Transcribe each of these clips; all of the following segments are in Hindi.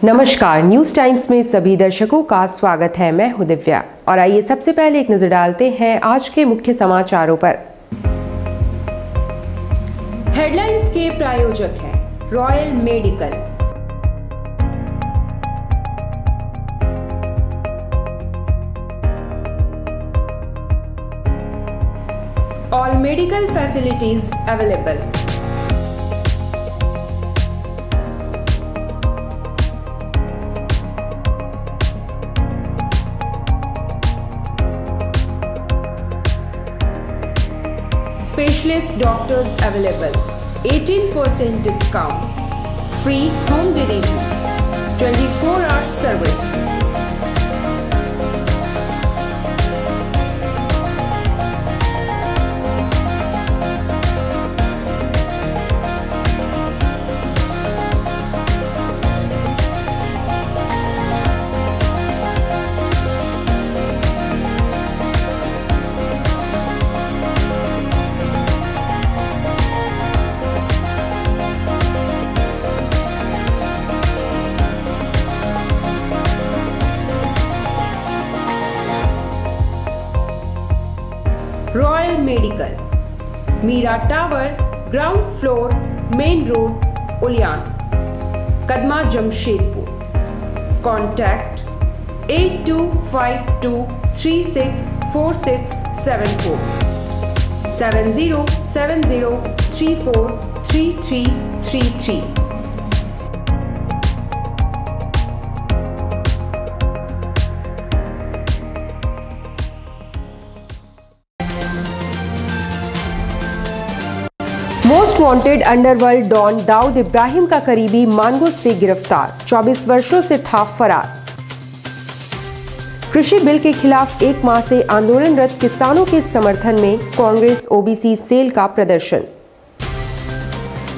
नमस्कार, न्यूज टाइम्स में सभी दर्शकों का स्वागत है। मैं हूं दिव्या और आइए सबसे पहले एक नजर डालते हैं आज के मुख्य समाचारों पर। हेडलाइंस के प्रायोजक हैं royal medical. All medical facilities available. Specialist doctors available. 18% discount. Free home delivery. 24-hour service. Royal medical, Meera tower, ground floor, main road, Uliyan, Kadma, Jamshedpur. Contact 8252364674 7070343333। Most wanted underworld don Dawood Ibrahim का करीबी मानगुस से गिरफ्तार, 24 वर्षों से था फरार। कृषि बिल के खिलाफ एक माह से आंदोलनरत किसानों के समर्थन में कांग्रेस ओबीसी सेल का प्रदर्शन।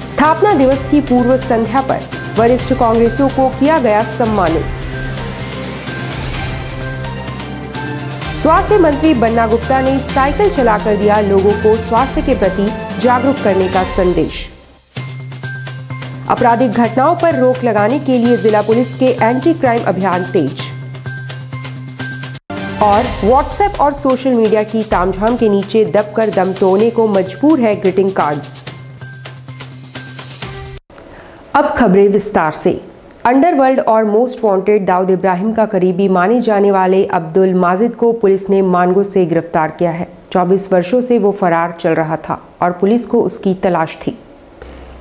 स्थापना दिवस की पूर्व संध्या पर वरिष्ठ कांग्रेसियों को किया गया सम्मानित। स्वास्थ्य मंत्री बन्ना गुप्ता ने साइकिल चलाकर दिया लोगों को स्वास्थ्य के प्रति जागरूक करने का संदेश। आपराधिक घटनाओं पर रोक लगाने के लिए जिला पुलिस के एंटी क्राइम अभियान तेज। और व्हाट्सएप और सोशल मीडिया की तामझाम के नीचे दबकर दम तोड़ने को मजबूर है ग्रीटिंग कार्ड्स। अब खबरें विस्तार से। अंडरवर्ल्ड और मोस्ट वांटेड दाऊद इब्राहिम का करीबी माने जाने वाले अब्दुल माजिद को पुलिस ने मानगुस से गिरफ्तार किया है। 24 वर्षों से वो फरार चल रहा था और पुलिस को उसकी तलाश थी।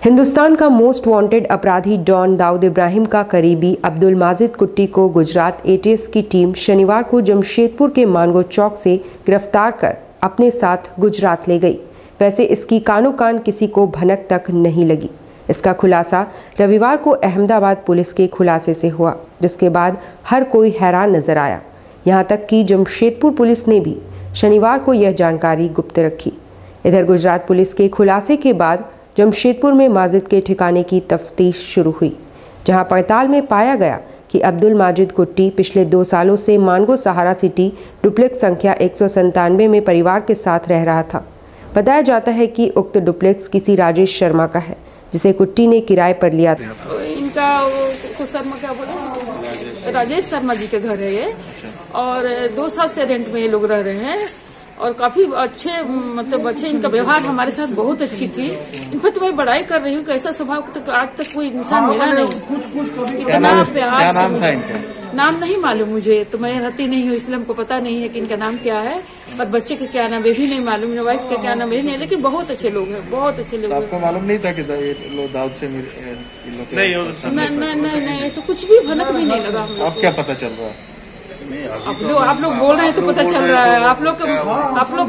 हिंदुस्तान का मोस्ट वांटेड अपराधी डॉन दाऊद इब्राहिम का करीबी अब्दुल माजिद कुट्टी को गुजरात एटीएस की टीम शनिवार को जमशेदपुर के मानगो चौक से गिरफ्तार कर अपने साथ गुजरात ले गई। वैसे इसकी कानो कान किसी को भनक तक नहीं लगी। इसका खुलासा रविवार को अहमदाबाद पुलिस के खुलासे से हुआ, जिसके बाद हर कोई हैरान नजर आया। यहां तक कि जमशेदपुर पुलिस ने भी शनिवार को यह जानकारी गुप्त रखी। इधर गुजरात पुलिस के खुलासे के बाद जमशेदपुर में माजिद के ठिकाने की तफ्तीश शुरू हुई, जहां पड़ताल में पाया गया कि अब्दुल माजिद कुट्टी पिछले 2 सालों से मानगो सहारा सिटी डुप्लेक्स संख्या 197 में परिवार के साथ रह रहा था। बताया जाता है कि उक्त डुप्लेक्स किसी राजेश शर्मा का है, जिसे कुट्टी ने किराए पर लिया था। इनका शर्मा क्या बोले, राजेश शर्मा जी के घर है ये, और 2 साल से रेंट में ये लोग रह रहे हैं और काफी अच्छे इनका व्यवहार हमारे साथ बहुत अच्छी थी। इनका तो मैं बड़ाई कर रही हूँ, कैसा स्वभाव तक आज तक कोई इंसान मिला नहीं। इतना प्यार से, नाम नहीं मालूम मुझे, तो मैं रहती नहीं हूँ इसलिए हमको पता नहीं है कि इनका नाम क्या है और बच्चे का क्या नाम है भी नहीं मालूम, वाइफ का क्या नाम है नहीं, लेकिन बहुत अच्छे लोग हैं, बहुत अच्छे लोग। आपको मालूम नहीं था कि दाऊद से नहीं, ऐसा कुछ भी भनक भी नहीं लगा। अब क्या पता चल रहा है? आप लोग बोल रहे हैं तो पता चल रहा है, आप लोग को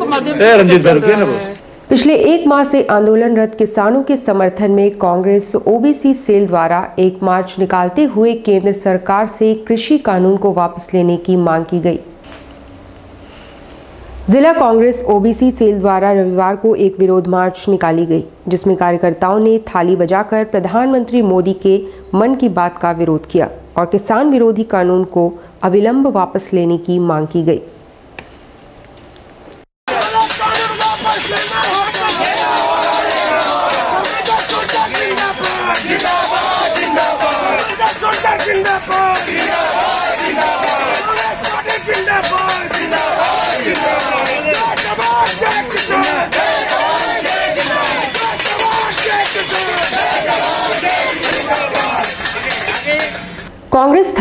माध्यम से पता चल रहा है। पिछले 1 माह से आंदोलनरत किसानों के समर्थन में कांग्रेस ओबीसी सेल द्वारा एक मार्च निकालते हुए केंद्र सरकार से कृषि कानून को वापस लेने की मांग की गई। जिला कांग्रेस ओबीसी सेल द्वारा रविवार को एक विरोध मार्च निकाली गई, जिसमें कार्यकर्ताओं ने थाली बजाकर प्रधानमंत्री मोदी के मन की बात का विरोध किया और किसान विरोधी कानून को अविलंब वापस लेने की मांग की गई। जिंदाबाद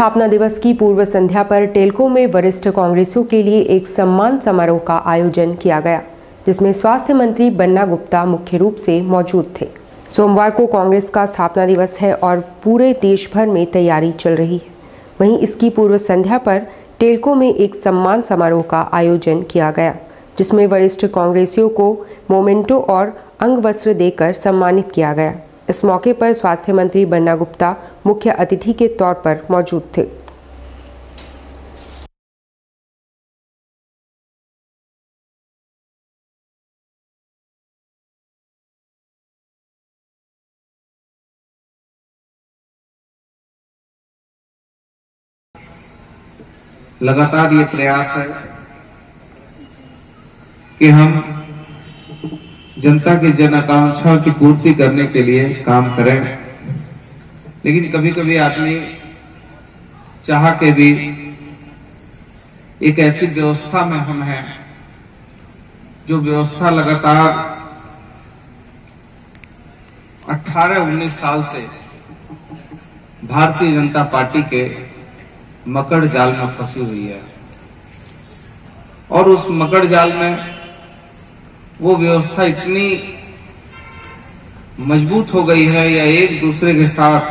स्थापना दिवस की पूर्व संध्या पर टेल्को में वरिष्ठ कांग्रेसियों के लिए एक सम्मान समारोह का आयोजन किया गया, जिसमें स्वास्थ्य मंत्री बन्ना गुप्ता मुख्य रूप से मौजूद थे। सोमवार को कांग्रेस का स्थापना दिवस है और पूरे देश भर में तैयारी चल रही है। वहीं इसकी पूर्व संध्या पर टेल्को में एक सम्मान समारोह का आयोजन किया गया, जिसमें वरिष्ठ कांग्रेसियों को मोमेंटो और अंगवस्त्र देकर सम्मानित किया गया। इस मौके पर स्वास्थ्य मंत्री बन्ना गुप्ता मुख्य अतिथि के तौर पर मौजूद थे। लगातार ये प्रयास है कि हम जनता की जन आकांक्षा की पूर्ति करने के लिए काम करें, लेकिन कभी कभी आदमी चाह के भी एक ऐसी व्यवस्था में हम हैं जो व्यवस्था लगातार 18-19 साल से भारतीय जनता पार्टी के मकड़ जाल में फंसी हुई है और उस मकड़ जाल में वो व्यवस्था इतनी मजबूत हो गई है या एक दूसरे के साथ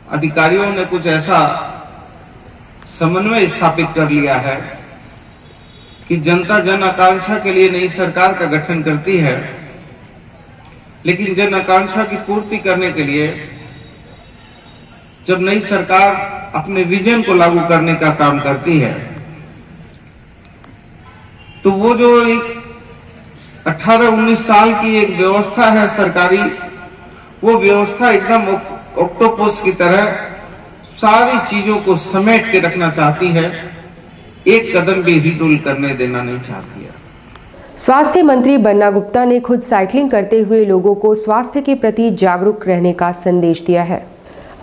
अधिकारियों ने कुछ ऐसा समन्वय स्थापित कर लिया है कि जनता जन आकांक्षा के लिए नई सरकार का गठन करती है, लेकिन जन आकांक्षा की पूर्ति करने के लिए जब नई सरकार अपने विजन को लागू करने का काम करती है तो वो जो एक 18-19 साल की एक व्यवस्था है सरकारी, वो व्यवस्था एकदम ऑक्टोपस की तरह सारी चीजों को समेट के रखना चाहती है, एक कदम भी हिलडुल करने देना नहीं चाहती है। स्वास्थ्य मंत्री बन्ना गुप्ता ने खुद साइकिलिंग करते हुए लोगों को स्वास्थ्य के प्रति जागरूक रहने का संदेश दिया है।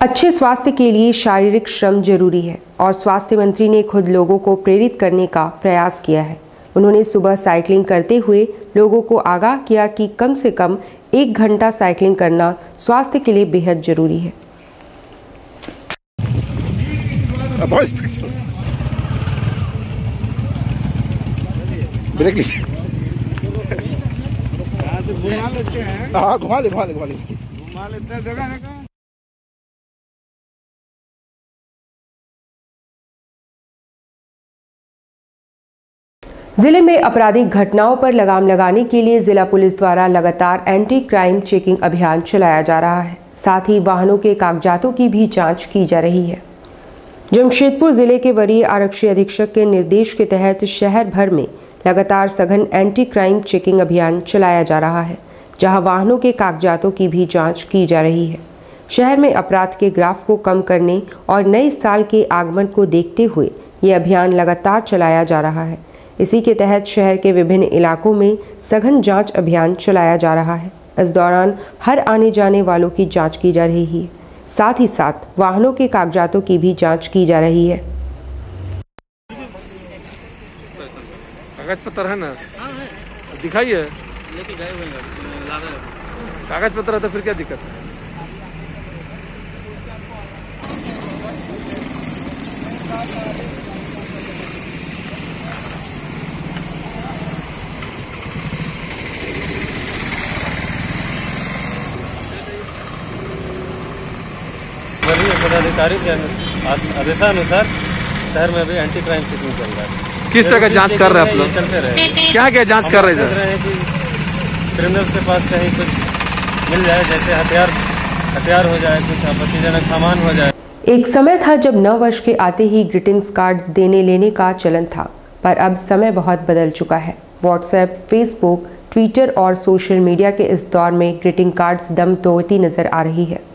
अच्छे स्वास्थ्य के लिए शारीरिक श्रम जरूरी है और स्वास्थ्य मंत्री ने खुद लोगों को प्रेरित करने का प्रयास किया है। उन्होंने सुबह साइकिलिंग करते हुए लोगों को आगाह किया कि कम से कम 1 घंटा साइकिलिंग करना स्वास्थ्य के लिए बेहद जरूरी है। घुमा लेते जगह। जिले में आपराधिक घटनाओं पर लगाम लगाने के लिए जिला पुलिस द्वारा लगातार एंटी क्राइम चेकिंग अभियान चलाया जा रहा है। साथ ही वाहनों के कागजातों की भी जांच की जा रही है। जमशेदपुर जिले के वरीय आरक्षी अधीक्षक के निर्देश के तहत शहर भर में लगातार सघन एंटी क्राइम चेकिंग अभियान चलाया जा रहा है, जहां वाहनों के कागजातों की भी जाँच की जा रही है। शहर में अपराध के ग्राफ को कम करने और नए साल के आगमन को देखते हुए ये अभियान लगातार चलाया जा रहा है। इसी के तहत शहर के विभिन्न इलाकों में सघन जांच अभियान चलाया जा रहा है। इस दौरान हर आने जाने वालों की जांच की जा रही है, साथ ही साथ वाहनों के कागजातों की भी जांच की जा रही है। कागज पत्र है ना, दिखाइए। कागज पत्र है तो फिर क्या दिक्कत है? पदाधिकारी के आदेशानुसार शहर में भी एंटी क्राइम चेकिंग चल रहा है। किस तरह का जांच कर रहे हैं आप लोग? चलते रहे। क्या क्या जांच कर रहे हैं? कि क्रिमिनल्स के पास कहीं कुछ मिल जाए, जैसे हथियार हो जाए, कुछ आपत्तिजनक सामान हो जाए। एक समय था जब 9 वर्ष के आते ही ग्रीटिंग्स कार्ड्स देने लेने का चलन था, पर अब समय बहुत बदल चुका है। व्हाट्सएप, फेसबुक, ट्विटर और सोशल मीडिया के इस दौर में ग्रीटिंग कार्ड्स दम तोड़ती नजर आ रही है।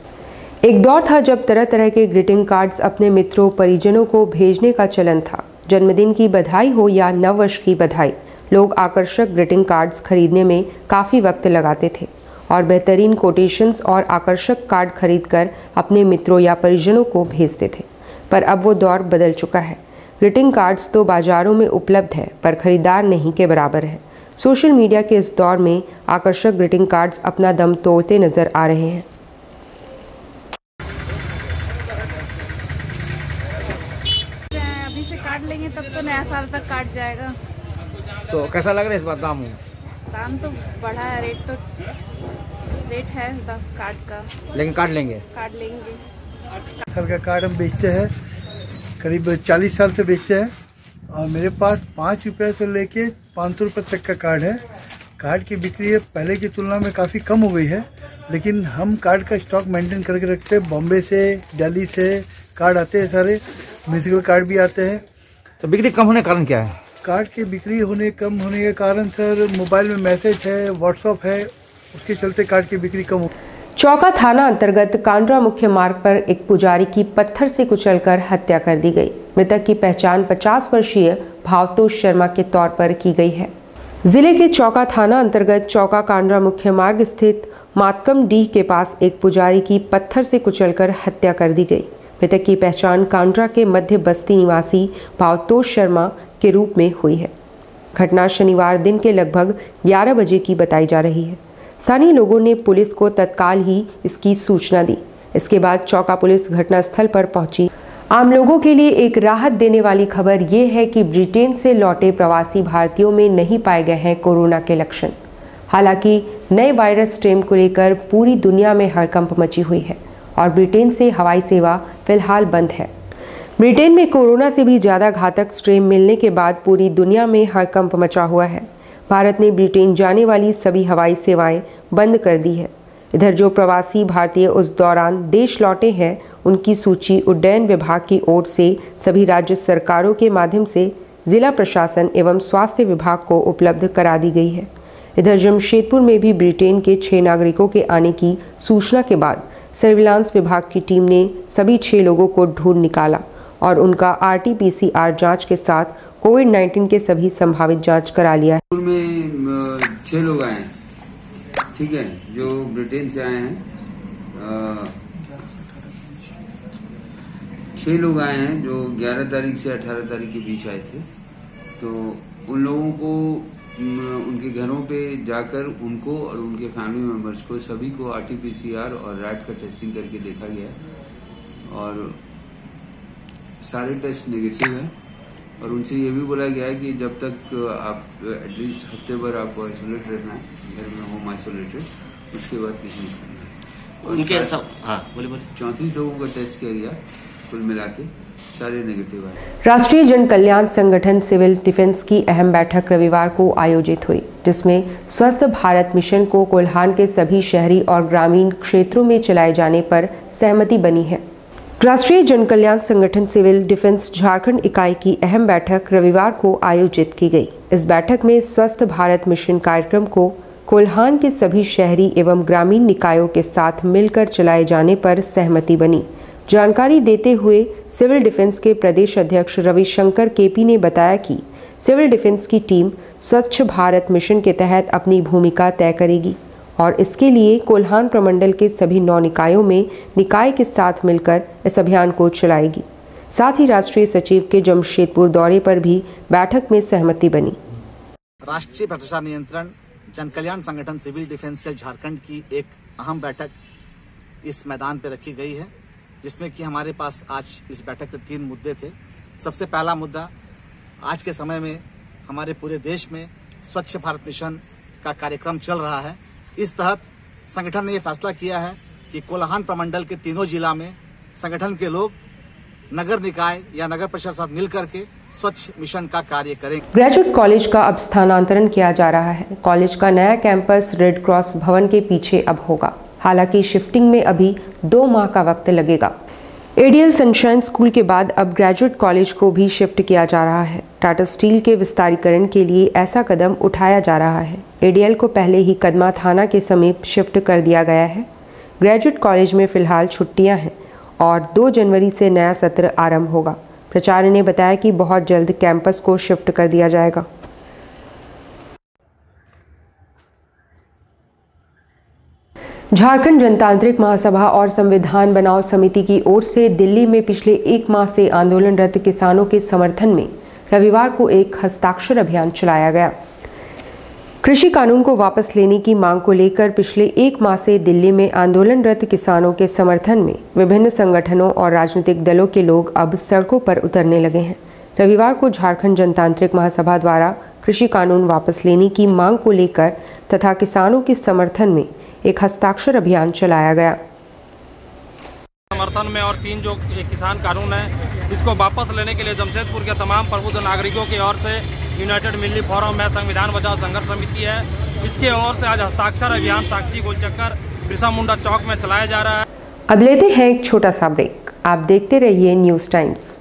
एक दौर था जब तरह तरह के ग्रीटिंग कार्ड्स अपने मित्रों परिजनों को भेजने का चलन था। जन्मदिन की बधाई हो या नव वर्ष की बधाई, लोग आकर्षक ग्रीटिंग कार्ड्स खरीदने में काफ़ी वक्त लगाते थे और बेहतरीन कोटेशंस और आकर्षक कार्ड खरीदकर अपने मित्रों या परिजनों को भेजते थे। पर अब वो दौर बदल चुका है। ग्रीटिंग कार्ड्स तो बाजारों में उपलब्ध है, पर खरीदार नहीं के बराबर है। सोशल मीडिया के इस दौर में आकर्षक ग्रीटिंग कार्ड्स अपना दम तोड़ते नजर आ रहे हैं। काट लेंगे तब तो नया साल तक काट जाएगा। तो कैसा लग रहा है इस बार दाम? दाम तो बढ़ा है, रेट है कार्ड का, लेकिन काट लेंगे। साल का कार्ड हम बेचते हैं, करीब 40 साल से बेचते हैं और मेरे पास 5 रुपये से लेके 500 रुपये तक का कार्ड है। कार्ड की बिक्री पहले की तुलना में काफ़ी कम हो गई है, लेकिन हम कार्ड का स्टॉक मेंटेन करके रखते हैं। बॉम्बे से, दिल्ली से कार्ड आते हैं, सारे म्यूजिकल कार्ड भी आते हैं। तो बिक्री कम होने का कारण क्या है? कार्ड की बिक्री कम होने के कारण सर मोबाइल में मैसेज है, व्हाट्सअप है, उसके चलते कार्ड की बिक्री कम हो। चौका थाना अंतर्गत कांड्रा मुख्य मार्ग पर एक पुजारी की पत्थर से कुचलकर हत्या कर दी गई। मृतक की पहचान 50 वर्षीय भावतोष शर्मा के तौर पर की गई है। जिले के चौका थाना अंतर्गत चौका कांड्रा मुख्य मार्ग स्थित मातकम डीह के पास एक पुजारी की पत्थर से कुचलकर हत्या कर दी गई। मृतक की पहचान कांड्रा के मध्य बस्ती निवासी भावतोष शर्मा के रूप में हुई है। घटना शनिवार दिन के लगभग 11 बजे की बताई जा रही है। स्थानीय लोगों ने पुलिस को तत्काल ही इसकी सूचना दी। इसके बाद चौका पुलिस घटनास्थल पर पहुंची। आम लोगों के लिए एक राहत देने वाली खबर ये है कि ब्रिटेन से लौटे प्रवासी भारतीयों में नहीं पाए गए हैं कोरोना के लक्षण। हालांकि नए वायरस स्ट्रेन को लेकर पूरी दुनिया में हड़कंप मची हुई है और ब्रिटेन से हवाई सेवा फिलहाल बंद है। ब्रिटेन में कोरोना से भी ज़्यादा घातक स्ट्रेन मिलने के बाद पूरी दुनिया में हड़कंप मचा हुआ है। भारत ने ब्रिटेन जाने वाली सभी हवाई सेवाएं बंद कर दी है। इधर जो प्रवासी भारतीय उस दौरान देश लौटे हैं, उनकी सूची उड्डयन विभाग की ओर से सभी राज्य सरकारों के माध्यम से जिला प्रशासन एवं स्वास्थ्य विभाग को उपलब्ध करा दी गई है। इधर जमशेदपुर में भी ब्रिटेन के 6 नागरिकों के आने की सूचना के बाद सर्विलांस विभाग की टीम ने सभी 6 लोगों को ढूंढ निकाला और उनका RT-PCR जांच के साथ कोविड-19 के सभी संभावित जांच करा लिया है। में 6 लोग आए हैं, ठीक है, जो ब्रिटेन से आए हैं। 6 लोग आए हैं जो 11 तारीख से 18 तारीख के बीच आए थे। तो उन लोगों को उनके घरों पे जाकर उनको और उनके फैमिली मेंबर्स को सभी को RT-PCR और रैट का टेस्टिंग करके देखा गया और सारे टेस्ट नेगेटिव है। और उनसे ये भी बोला गया है कि जब तक आप एटलीस्ट हफ्ते भर आपको आइसोलेट रहना है, घर में होम आइसोलेटेड, उसके बाद किसी नहीं करना है। उनके सब बोलिए 34 लोगों का टेस्ट किया गया, कुल मिला के सारे नेगेटिव आए। राष्ट्रीय जन कल्याण संगठन सिविल डिफेंस की अहम बैठक रविवार को आयोजित हुई, जिसमें स्वस्थ भारत मिशन को कोल्हान के सभी शहरी और ग्रामीण क्षेत्रों में चलाए जाने पर सहमति बनी है। राष्ट्रीय जन कल्याण संगठन सिविल डिफेंस झारखंड इकाई की अहम बैठक रविवार को आयोजित की गई। इस बैठक में स्वस्थ भारत मिशन कार्यक्रम को कोल्हान के सभी शहरी एवं ग्रामीण निकायों के साथ मिलकर चलाए जाने पर सहमति बनी। जानकारी देते हुए सिविल डिफेंस के प्रदेश अध्यक्ष रविशंकर केपी ने बताया कि सिविल डिफेंस की टीम स्वच्छ भारत मिशन के तहत अपनी भूमिका तय करेगी और इसके लिए कोल्हान प्रमंडल के सभी 9 निकायों में निकाय के साथ मिलकर इस अभियान को चलाएगी। साथ ही राष्ट्रीय सचिव के जमशेदपुर दौरे पर भी बैठक में सहमति बनी। राष्ट्रीय भ्रष्टाचार नियंत्रण जन कल्याण संगठन सिविल डिफेंस सेल झारखंड की एक अहम बैठक इस मैदान पर रखी गई है, जिसमें कि हमारे पास आज इस बैठक के 3 मुद्दे थे। सबसे पहला मुद्दा, आज के समय में हमारे पूरे देश में स्वच्छ भारत मिशन का कार्यक्रम चल रहा है। इस तहत संगठन ने यह फैसला किया है कि कोल्हान प्रमंडल के तीनों जिला में संगठन के लोग नगर निकाय या नगर परिषद साथ मिलकर के स्वच्छ मिशन का कार्य करेंगे। ग्रेजुएट कॉलेज का अब स्थानांतरण किया जा रहा है। कॉलेज का नया कैंपस रेड क्रॉस भवन के पीछे अब होगा। हालांकि शिफ्टिंग में अभी 2 माह का वक्त लगेगा। एडीएल सनशाइन स्कूल के बाद अब ग्रेजुएट कॉलेज को भी शिफ्ट किया जा रहा है। टाटा स्टील के विस्तारीकरण के लिए ऐसा कदम उठाया जा रहा है। एडीएल को पहले ही कदमा थाना के समीप शिफ्ट कर दिया गया है। ग्रेजुएट कॉलेज में फिलहाल छुट्टियां हैं और 2 जनवरी से नया सत्र आरंभ होगा। प्राचार्य ने बताया कि बहुत जल्द कैंपस को शिफ्ट कर दिया जाएगा। झारखंड जनतांत्रिक महासभा और संविधान बनाओ समिति की ओर से दिल्ली में पिछले 1 माह से आंदोलनरत किसानों के समर्थन में रविवार को एक हस्ताक्षर अभियान चलाया गया। कृषि कानून को वापस लेने की मांग को लेकर पिछले 1 माह से दिल्ली में आंदोलनरत किसानों के समर्थन में विभिन्न संगठनों और राजनीतिक दलों के लोग अब सड़कों पर उतरने लगे हैं। रविवार को झारखंड जनतांत्रिक महासभा द्वारा कृषि कानून वापस लेने की मांग को लेकर तथा किसानों के समर्थन में एक हस्ताक्षर अभियान चलाया गया। समर्थन में और 3 जो किसान कानून है इसको वापस लेने के लिए जमशेदपुर के तमाम प्रबुद्ध नागरिकों की ओर से यूनाइटेड मिली फोरम है, संविधान बचाओ संघर्ष समिति है, इसके ओर से आज हस्ताक्षर अभियान साक्षी गोलचक्कर बिरसा मुंडा चौक में चलाया जा रहा है। अब लेते हैं एक छोटा सा ब्रेक। आप देखते रहिए न्यूज़ टाइम्स।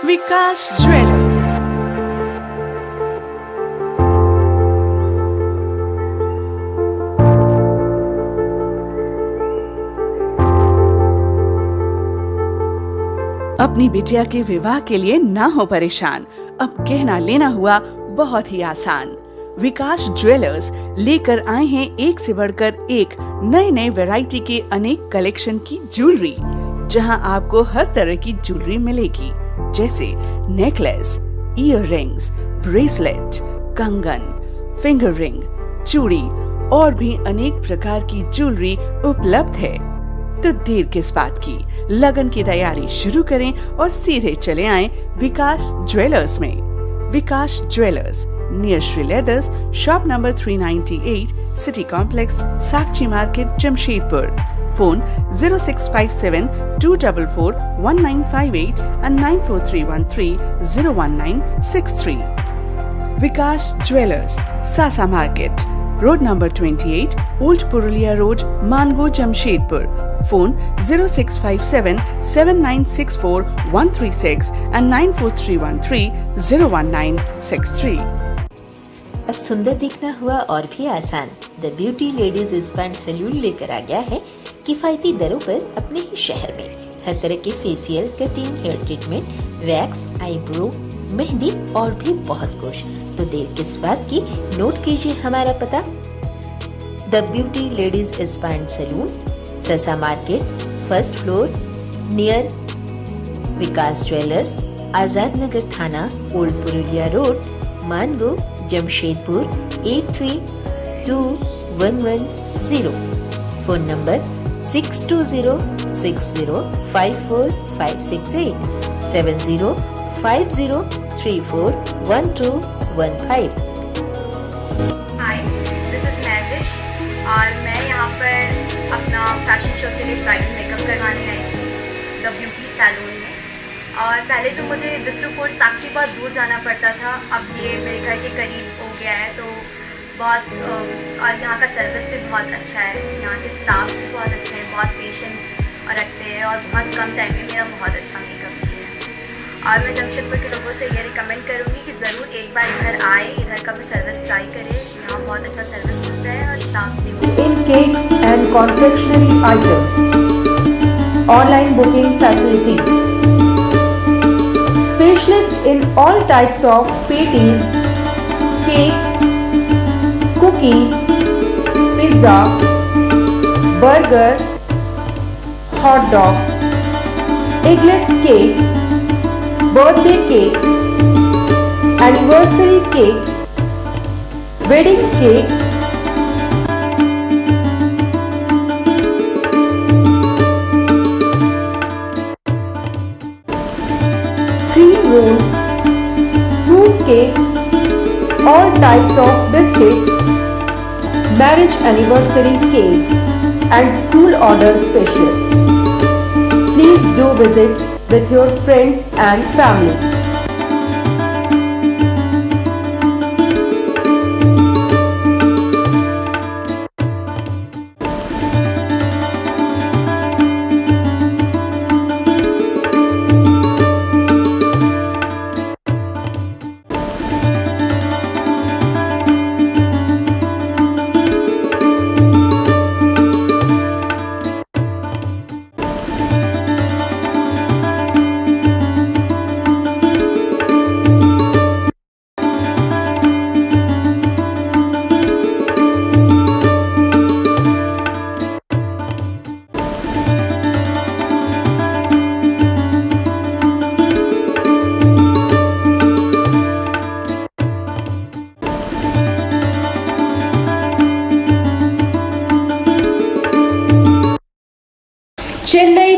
विकास ज्वेलर्स। अपनी बिटिया के विवाह के लिए ना हो परेशान, अब गहना लेना हुआ बहुत ही आसान। विकास ज्वेलर्स लेकर आए हैं एक से बढ़कर एक नए नए वैरायटी के अनेक कलेक्शन की ज्वेलरी, जहां आपको हर तरह की ज्वेलरी मिलेगी, जैसे नेकलेस, ईयर रिंग्स, ब्रेसलेट, कंगन, फिंगर रिंग, चूड़ी और भी अनेक प्रकार की ज्वेलरी उपलब्ध है। तो देर किस बात की, लगन की तैयारी शुरू करें और सीधे चले आएं विकास ज्वेलर्स में। Vikas jewellers near Shri leathers, shop number 398, city complex, Sakshi market, Jamshedpur. Phone 0657 244 1958 and 94313 01963. Vikas Jewelers, Sasa Market, Road number 28, Old Purulia Road, Mango, Jamshedpur. Phone 0657 7964 136 and 94313 01963. अब सुंदर दिखना हुआ और भी आसान। The beauty ladies spa salon लेकर आ गया है किफायती दरों पर अपने ही शहर में। हर तरह के facial, cutting, hair treatment, wax, eyebrow, mehndi और भी बहुत कुछ। तो देर किस बात की, नोट कीजिए हमारा पता। The beauty ladies spa salon, Sasa market, first floor, near Vikas jewellers, Azad Nagar थाना, old Purulia road, Mango, Jamshedpur 832110। Phone number 6206054568 7050341215। Hi, this is Mavish और मैं यहाँ पर अपना फैशन शो के लिए ब्राइडल मेकअप करवाने आई थी द ब्यूटी सैलून में। और पहले तो मुझे बिष्णुपुर साक्षी बहुत दूर जाना पड़ता था, अब ये मेरे घर के करीब हो गया है, तो बहुत और यहाँ का सर्विस भी बहुत अच्छा है, यहाँ के स्टाफ भी बहुत अच्छे हैं, बहुत पेशेंस रखते हैं और बहुत कम टाइम में मेरा बहुत अच्छा मेकअप किया है। और मैं जमशेदपुर के लोगों से ये रिकमेंड करूँगी कि ज़रूर एक बार इधर आए, इधर का भी सर्विस ट्राई करें, यहाँ बहुत अच्छा सर्विस मिलता है और स्टाफ भी। In cakes and confectionery items, online booking facility, specialist in all types of patties, cakes, cookies, pizza, burger, hot dog, eggless cake, birthday cake, anniversary cakes, wedding cakes, cream rolls, fruit cakes, all types of biscuits, marriage anniversary cake and school order specials. Please do visit with your friends and family.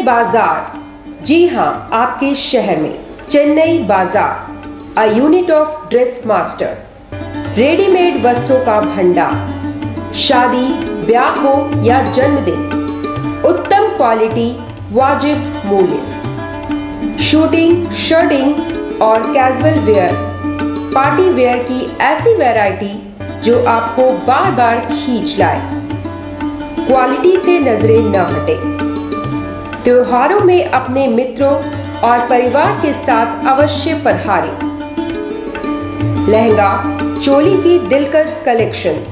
बाजार, जी हाँ, आपके शहर में चेन्नई बाजार, a unit of dress master, readymade वस्त्रों का भंडार, शादी ब्याह हो या जन्मदिन, उत्तम क्वालिटी, वाजिब मूल्य, शूटिंग, शर्टिंग और कैजुअल वेयर, पार्टी वेयर की ऐसी वैरायटी जो आपको बार बार खींच लाए, क्वालिटी से नजरें न हटे। त्योहारों में अपने मित्रों और परिवार के साथ अवश्य पधारें। लहंगा, चोली की दिलकश कलेक्शंस,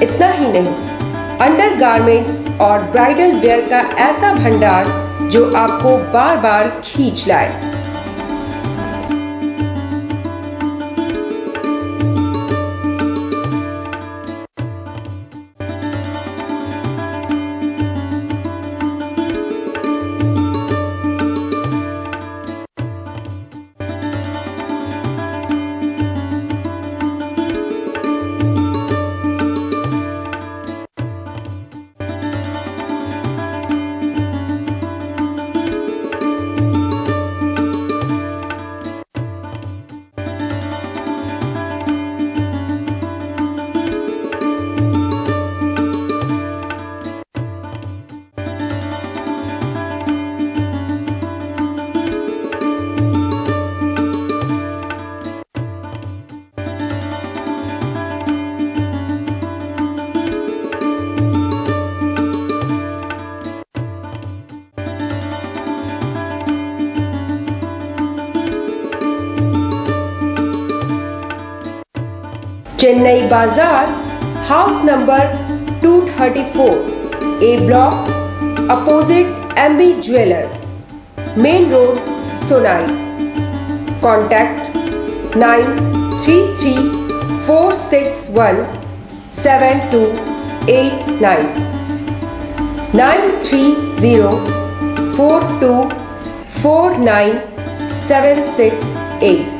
इतना ही नहीं, अंडरगारमेंट्स और ब्राइडल वेयर का ऐसा भंडार जो आपको बार बार खींच लाए। Chennai Bazaar, house number 234, A block, opposite MB jewellers, main road, Sonai. Contact 9304617289, 9304249768।